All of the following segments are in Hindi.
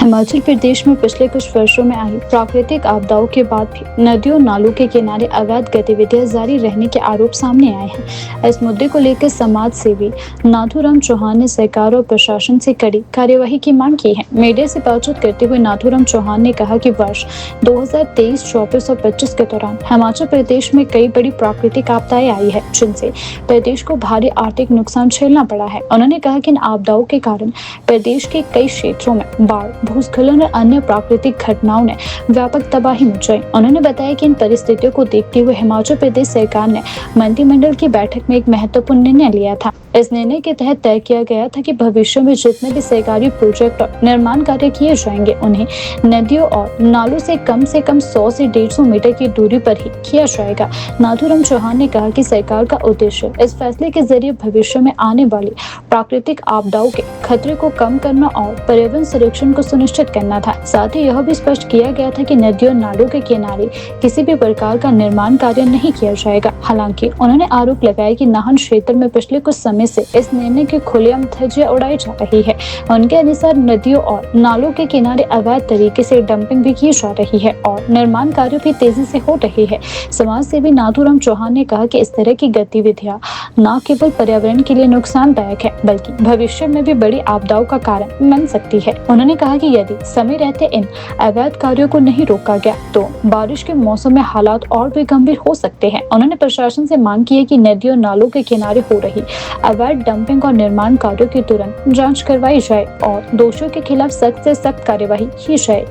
हिमाचल प्रदेश में पिछले कुछ वर्षों में आई प्राकृतिक आपदाओं के बाद भी नदियों नालों के किनारे अवैध गतिविधियां जारी रहने के आरोप सामने आए हैं। इस मुद्दे को लेकर समाज सेवी नाथूराम चौहान ने सरकार और प्रशासन से कड़ी कार्यवाही की मांग की है। मीडिया से बातचीत करते हुए नाथूराम चौहान ने कहा कि वर्ष 2023, 24 और 25 के दौरान हिमाचल प्रदेश में कई बड़ी प्राकृतिक आपदाएं आई है, जिनसे प्रदेश को भारी आर्थिक नुकसान झेलना पड़ा है। उन्होंने कहा कि इन आपदाओं के कारण प्रदेश के कई क्षेत्रों में बाढ़, भूस्खलन और अन्य प्राकृतिक घटनाओं ने व्यापक तबाही मचाई। उन्होंने बताया कि इन परिस्थितियों को देखते हुए हिमाचल प्रदेश सरकार ने मंत्रिमंडल की बैठक में एक महत्वपूर्ण निर्णय लिया था। इस निर्णय के तहत तय किया गया था कि भविष्य में जितने भी सरकारी प्रोजेक्ट और निर्माण कार्य किए जाएंगे, उन्हें नदियों और नालों से कम 100 से 150 मीटर की दूरी पर ही किया जाएगा। नाथूराम चौहान ने कहा कि सरकार का उद्देश्य इस फैसले के जरिए भविष्य में आने वाली प्राकृतिक आपदाओं के खतरे को कम करना और पर्यावरण संरक्षण को सुनिश्चित करना था। साथ ही यह भी स्पष्ट किया गया था कि नदियों नालों के किनारे किसी भी प्रकार का निर्माण कार्य नहीं किया जाएगा। हालांकि उन्होंने आरोप लगाया कि नाहन क्षेत्र में पिछले कुछ समय से इस निर्णय की खुलेआम धज्जियां उड़ाई जा रही है। उनके अनुसार नदियों और नालों के किनारे अवैध तरीके से डंपिंग भी की जा रही है और निर्माण कार्य भी तेजी से हो रही है। समाज सेवी नाथूराम चौहान ने कहा कि इस तरह की गतिविधियां न केवल पर्यावरण के लिए नुकसानदायक है, बल्कि भविष्य में भी बड़ी आपदाओं का कारण बन सकती है। उन्होंने कहा कि यदि समय रहते इन अवैध कार्यों को नहीं रोका गया तो बारिश के मौसम में हालात और भी गंभीर हो सकते हैं। उन्होंने प्रशासन से मांग की है कि नदियों नालों के किनारे हो रही अवैध डंपिंग और निर्माण कार्यों की तुरंत जांच करवाई जाए और दोषियों के खिलाफ सख्त से सख्त कार्यवाही की जाए।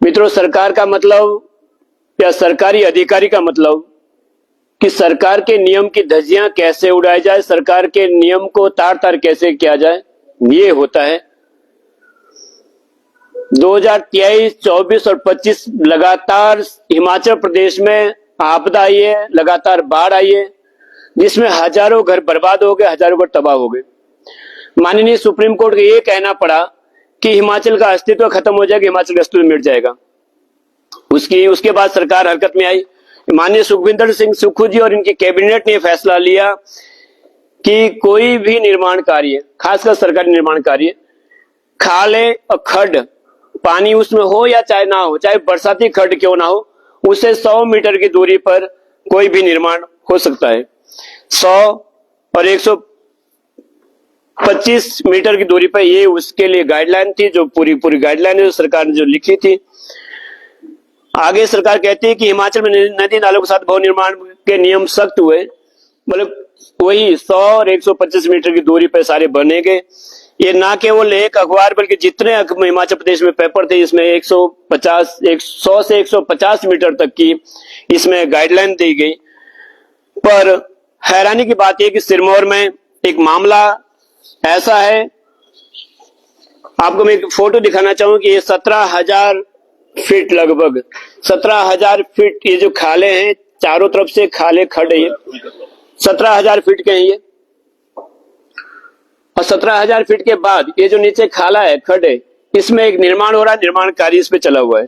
मित्रों, सरकार का मतलब या सरकारी अधिकारी का मतलब कि सरकार के नियम की धज्जियां कैसे उड़ाई जाए, सरकार के नियम को तार तार कैसे किया जाए, ये होता है। 2023, 24 और 25 लगातार हिमाचल प्रदेश में आपदा आई है, लगातार बाढ़ आई है, जिसमें हजारों घर बर्बाद हो गए, हजारों घर तबाह हो गए। माननीय सुप्रीम कोर्ट को यह कहना पड़ा कि हिमाचल का अस्तित्व खत्म हो जाएगा, हिमाचल का अस्तित्व मिट जाएगा। उसके बाद सरकार हरकत में आई। माननीय सुखविंदर सिंह सुक्खू जी और इनकी कैबिनेट ने फैसला लिया कि कोई भी निर्माण कार्य, खासकर सरकारी निर्माण कार्य, खाले और खड्ड, पानी उसमें हो या चाहे ना हो, चाहे बरसाती खड्ड क्यों ना हो, उससे 100 मीटर की दूरी पर कोई भी निर्माण हो सकता है। 100 और 125 मीटर की दूरी पर, ये उसके लिए गाइडलाइन थी, जो पूरी गाइडलाइन है जो सरकार ने जो लिखी थी। आगे सरकार कहती है कि हिमाचल में नदी नालों के साथ भवन निर्माण के नियम सख्त हुए, मतलब वही 100 और 125 मीटर की दूरी पर सारे बनेंगे। ये ना केवल एक अखबार बल्कि जितने हिमाचल प्रदेश में पेपर थे, इसमें 100 से 150 मीटर तक की इसमें गाइडलाइन दी गई। पर हैरानी की बात यह कि सिरमौर में एक मामला ऐसा है, आपको मैं एक फोटो दिखाना चाहूं कि ये 17,000 फीट, लगभग 17,000 फीट ये जो खाले हैं, चारों तरफ से खाले खड़े, ये 17,000 फीट के हैं ये। और 17,000 फीट के बाद ये जो नीचे खाला है, खड़े, इसमें एक निर्माण हो रहा है, निर्माण कार्य इस पे चला हुआ है।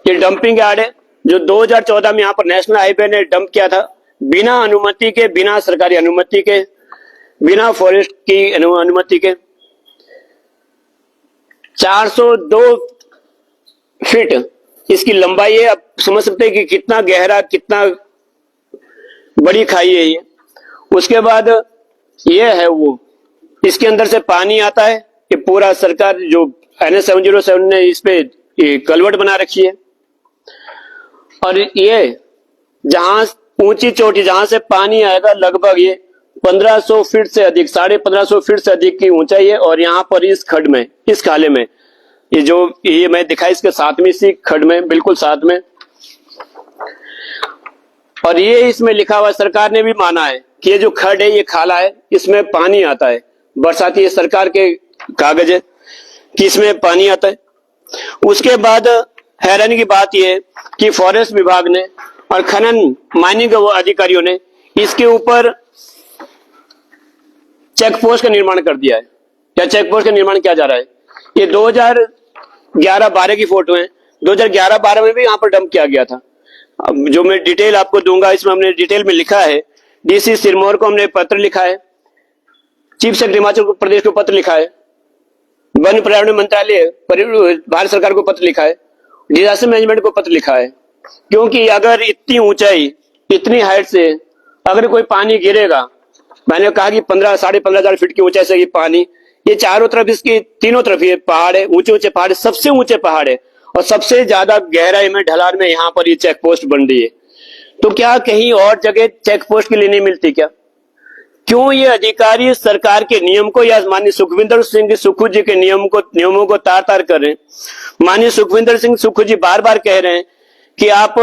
ये डंपिंग यार्ड है जो 2014 में यहाँ पर नेशनल हाईवे ने डंप किया था, बिना अनुमति के, बिना सरकारी अनुमति के, बिना फॉरेस्ट की अनुमति के। 402 फीट इसकी लंबाई है। अब समझ सकते हैं कि कितना गहरा, कितना बड़ी खाई है ये। उसके बाद ये है वो, इसके अंदर से पानी आता है। ये पूरा सरकार जो NH 707 ने इस पे कलवट बना रखी है। और ये जहां ऊंची चोटी जहां से पानी आएगा, लगभग ये 1500 फीट से अधिक, 1550 फीट से अधिक की ऊंचाई है। और यहाँ पर इस खड्ड में, इस खाले में, ये जो ये मैं दिखाई इसके साथ में, इसी खड्ड में बिल्कुल साथ में। और ये इसमें लिखा हुआ, सरकार ने भी माना है कि ये जो खड्ड है, ये खाला है, इसमें पानी आता है बरसाती। ये सरकार के कागज है कि इसमें पानी आता है। उसके बाद हैरानी की बात यह है कि फॉरेस्ट विभाग ने और खनन माइनिंग अधिकारियों ने इसके ऊपर चेक पोस्ट का निर्माण कर दिया है, या चेक पोस्ट का निर्माण किया जा रहा है। ये 2011-12 की फोटो है। 2011-12 में भी यहाँ पर डंप किया गया था। अब जो मैं डिटेल आपको दूंगा, इसमें हमने डिटेल में लिखा है। डीसी सिरमौर को हमने पत्र लिखा है, चीफ सेक्रेटरी हिमाचल प्रदेश को पत्र लिखा है। वन पर्यावरण मंत्रालय भारत सरकार को पत्र लिखा है, डिजास्टर मैनेजमेंट को पत्र लिखा है, क्योंकि अगर इतनी ऊंचाई, इतनी हाइट से अगर कोई पानी गिरेगा, मैंने कहा कि 15,000-15,500 फीट की ऊंचाई से ये पानी, ये चारों तरफ, इसकी तीनों तरफ ये पहाड़ है, ऊंचे ऊंचे पहाड़, सबसे ऊंचे पहाड़ है और सबसे ज्यादा गहराई में, ढलान में यहाँ पर ये चेक पोस्ट बन रही है। तो क्या कहीं और जगह चेक पोस्ट के लिए नहीं मिलती क्या? क्यों ये अधिकारी सरकार के नियम को या माननीय सुखविंदर सिंह सुक्खू जी के नियमों को तार तार कर रहे हैं? माननीय सुखविंदर सिंह सुक्खू जी बार बार कह रहे हैं कि आप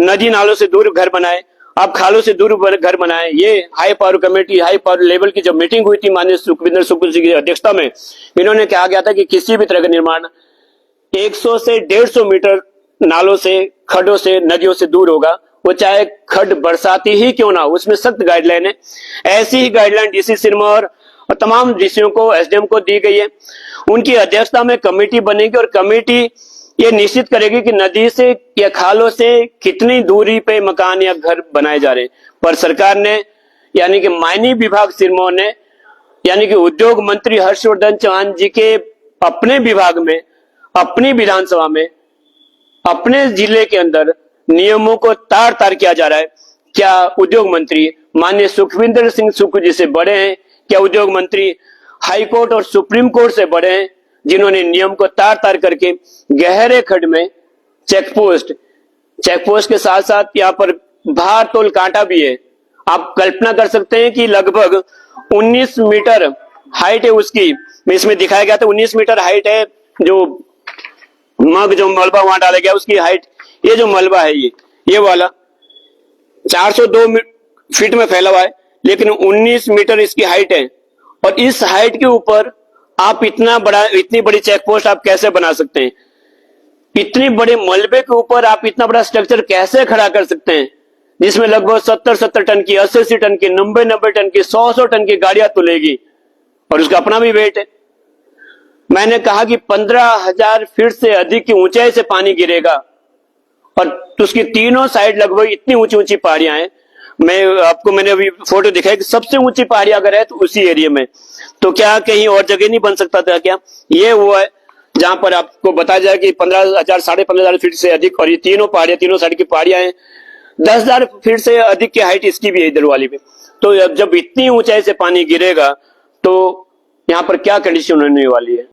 नदी नालों से दूर घर बनाए, आप खालों से दूर घर बनाए। ये high power committee, high power level की जब मीटिंग हुई थी माननीय सुखविंदर सुक्खू जी की अध्यक्षता में, इन्होंने कहा गया था कि किसी भी तरह का निर्माण 100 से 150 मीटर नालों से, खड्डों से, नदियों से दूर होगा, वो चाहे खड्ड बरसाती ही क्यों ना हो, उसमें सख्त गाइडलाइन है। ऐसी ही गाइडलाइन डीसी सिरमौर और तमाम डीसीओ को, एसडीएम को दी गई है। उनकी अध्यक्षता में कमेटी बनेगी और कमेटी ये निश्चित करेगी कि नदी से या खालों से कितनी दूरी पे मकान या घर बनाए जा रहे हैं। पर सरकार ने, यानी कि मायनी विभाग सिरमौर ने, यानी कि उद्योग मंत्री हर्षवर्धन चौहान जी के अपने विभाग में, अपनी विधानसभा में, अपने जिले के अंदर नियमों को तार तार किया जा रहा है। क्या उद्योग मंत्री माननीय सुखविंदर सिंह सुक्खू जी से बड़े हैं? क्या उद्योग मंत्री हाई कोर्ट और सुप्रीम कोर्ट से बड़े हैं, जिन्होंने नियम को तार तार करके गहरे खड्ड में चेक पोस्ट के साथ साथ यहाँ पर भार तोल कांटा भी है। आप कल्पना कर सकते हैं कि लगभग 19 मीटर हाइट है उसकी, इसमें दिखाया गया था 19 मीटर हाइट है। जो मलबा वहां डाला गया उसकी हाइट, ये जो मलबा है ये वाला 402 फीट में फैला हुआ है, लेकिन 19 मीटर इसकी हाइट है। और इस हाइट के ऊपर आप इतनी बड़ी चेक पोस्ट आप कैसे बना सकते हैं? इतनी बड़े मलबे के ऊपर आप इतना बड़ा स्ट्रक्चर कैसे खड़ा कर सकते हैं, जिसमें लगभग 70 टन की, 80 टन की, 90 टन की, 100 टन की गाड़ियां तुलेगी और उसका अपना भी वेट है। मैंने कहा कि 15,000 फीट से अधिक की ऊंचाई से पानी गिरेगा और उसकी तीनों साइड लगभग इतनी ऊंची ऊंची पहाड़ियां हैं। मैंने अभी फोटो दिखाई कि सबसे ऊंची पहाड़ी अगर है तो उसी एरिया में, तो क्या कहीं और जगह नहीं बन सकता था क्या? ये वो है जहां पर आपको बताया जाए कि 15,000, 15,500 फीट से अधिक, और ये तीनों पहाड़ियां, तीनों साइड की पहाड़ियां हैं। 10,000 फीट से अधिक की हाइट इसकी भी है इधर वाली भी। तो जब इतनी ऊंचाई से पानी गिरेगा तो यहाँ पर क्या कंडीशन होने वाली है?